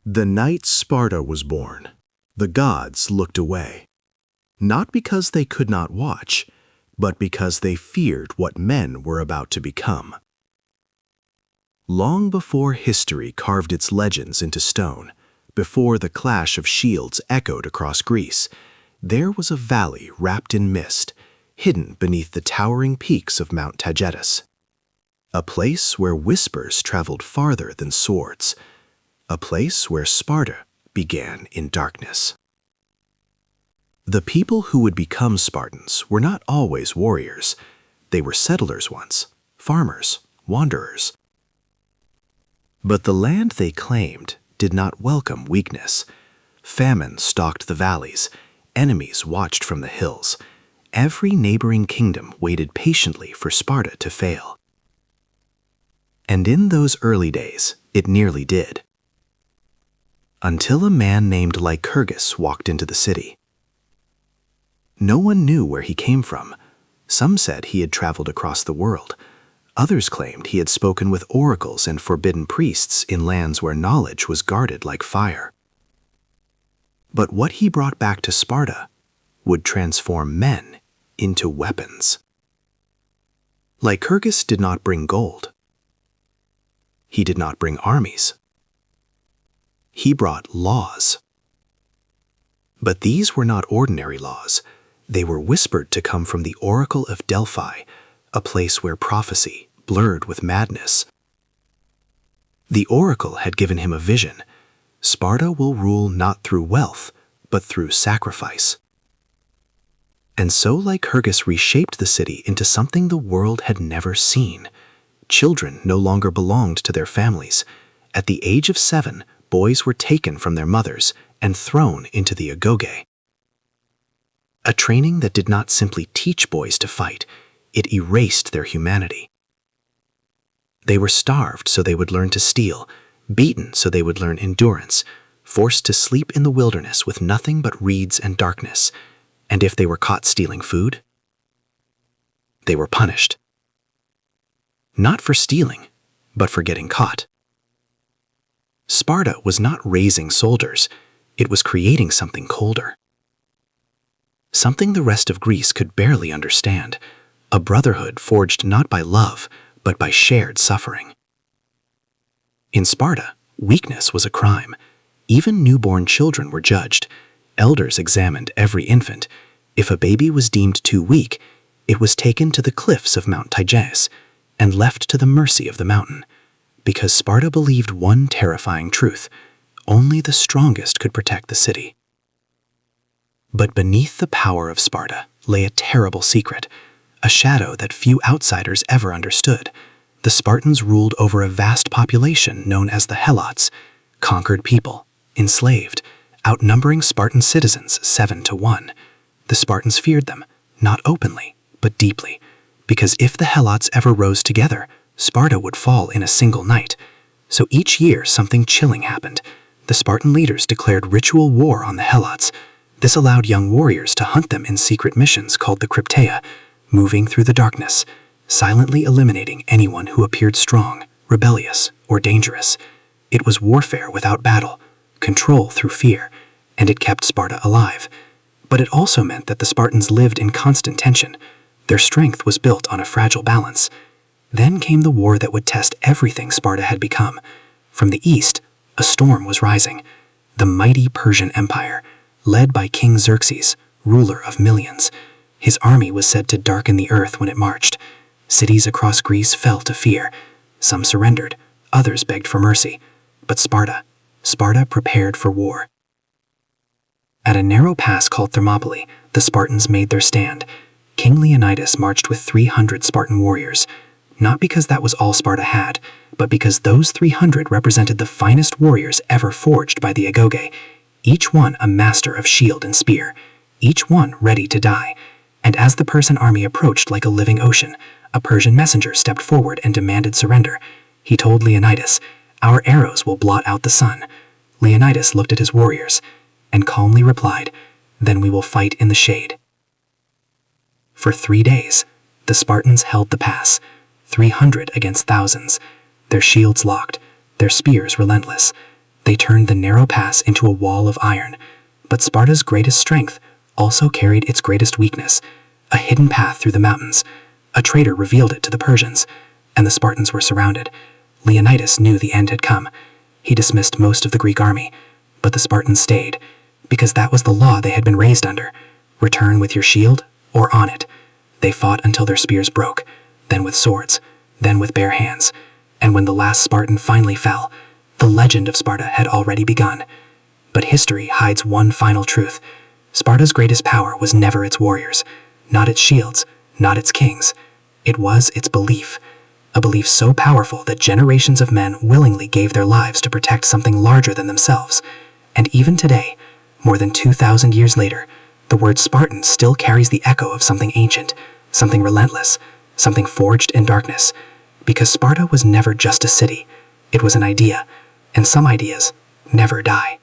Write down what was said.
The night Sparta was born, the gods looked away, not because they could not watch, but because they feared what men were about to become. Long before history carved its legends into stone, before the clash of shields echoed across Greece, there was a valley wrapped in mist, hidden beneath the towering peaks of Mount Taygetus. A place where whispers traveled farther than swords, a place where Sparta began in darkness. The people who would become Spartans were not always warriors. They were settlers once, farmers, wanderers. But the land they claimed did not welcome weakness. Famine stalked the valleys, enemies watched from the hills. Every neighboring kingdom waited patiently for Sparta to fail. And in those early days, it nearly did. Until a man named Lycurgus walked into the city. No one knew where he came from. Some said he had traveled across the world. Others claimed he had spoken with oracles and forbidden priests in lands where knowledge was guarded like fire. But what he brought back to Sparta would transform men into weapons. Lycurgus did not bring gold. He did not bring armies. He brought laws. But these were not ordinary laws. They were whispered to come from the Oracle of Delphi, a place where prophecy blurred with madness. The oracle had given him a vision. Sparta will rule not through wealth, but through sacrifice. And so Lycurgus reshaped the city into something the world had never seen. Children no longer belonged to their families. At the age of 7, boys were taken from their mothers and thrown into the Agoge. A training that did not simply teach boys to fight, it erased their humanity. They were starved so they would learn to steal, beaten so they would learn endurance, forced to sleep in the wilderness with nothing but reeds and darkness, and if they were caught stealing food, they were punished. Not for stealing, but for getting caught. Sparta was not raising soldiers, it was creating something colder. Something the rest of Greece could barely understand, a brotherhood forged not by love, but by shared suffering. In Sparta, weakness was a crime. Even newborn children were judged. Elders examined every infant. If a baby was deemed too weak, it was taken to the cliffs of Mount Taygetus and left to the mercy of the mountain, because Sparta believed one terrifying truth: only the strongest could protect the city. But beneath the power of Sparta lay a terrible secret, a shadow that few outsiders ever understood. The Spartans ruled over a vast population known as the Helots, conquered people, enslaved, outnumbering Spartan citizens 7-1. The Spartans feared them, not openly, but deeply, because if the Helots ever rose together, Sparta would fall in a single night. So each year something chilling happened. The Spartan leaders declared ritual war on the Helots. This allowed young warriors to hunt them in secret missions called the Krypteia, moving through the darkness, silently eliminating anyone who appeared strong, rebellious, or dangerous. It was warfare without battle, control through fear, and it kept Sparta alive. But it also meant that the Spartans lived in constant tension. Their strength was built on a fragile balance. Then came the war that would test everything Sparta had become. From the east, a storm was rising. The mighty Persian Empire, led by King Xerxes, ruler of millions. His army was said to darken the earth when it marched. Cities across Greece fell to fear. Some surrendered, others begged for mercy. But Sparta prepared for war. At a narrow pass called Thermopylae, the Spartans made their stand. King Leonidas marched with 300 Spartan warriors, not because that was all Sparta had, but because those 300 represented the finest warriors ever forged by the Agoge, each one a master of shield and spear, each one ready to die. And as the Persian army approached like a living ocean, a Persian messenger stepped forward and demanded surrender. He told Leonidas, "Our arrows will blot out the sun." Leonidas looked at his warriors and calmly replied, "Then we will fight in the shade." For 3 days, the Spartans held the pass, 300 against thousands, their shields locked, their spears relentless. They turned the narrow pass into a wall of iron. But Sparta's greatest strength also carried its greatest weakness, a hidden path through the mountains. A traitor revealed it to the Persians, and the Spartans were surrounded. Leonidas knew the end had come. He dismissed most of the Greek army, but the Spartans stayed, because that was the law they had been raised under. Return with your shield or on it. They fought until their spears broke, then with swords, then with bare hands. And when the last Spartan finally fell, the legend of Sparta had already begun. But history hides one final truth. Sparta's greatest power was never its warriors, not its shields, not its kings. It was its belief. A belief so powerful that generations of men willingly gave their lives to protect something larger than themselves. And even today, more than 2,000 years later, the word Spartan still carries the echo of something ancient, something relentless, something forged in darkness. Because Sparta was never just a city, it was an idea, and some ideas never die.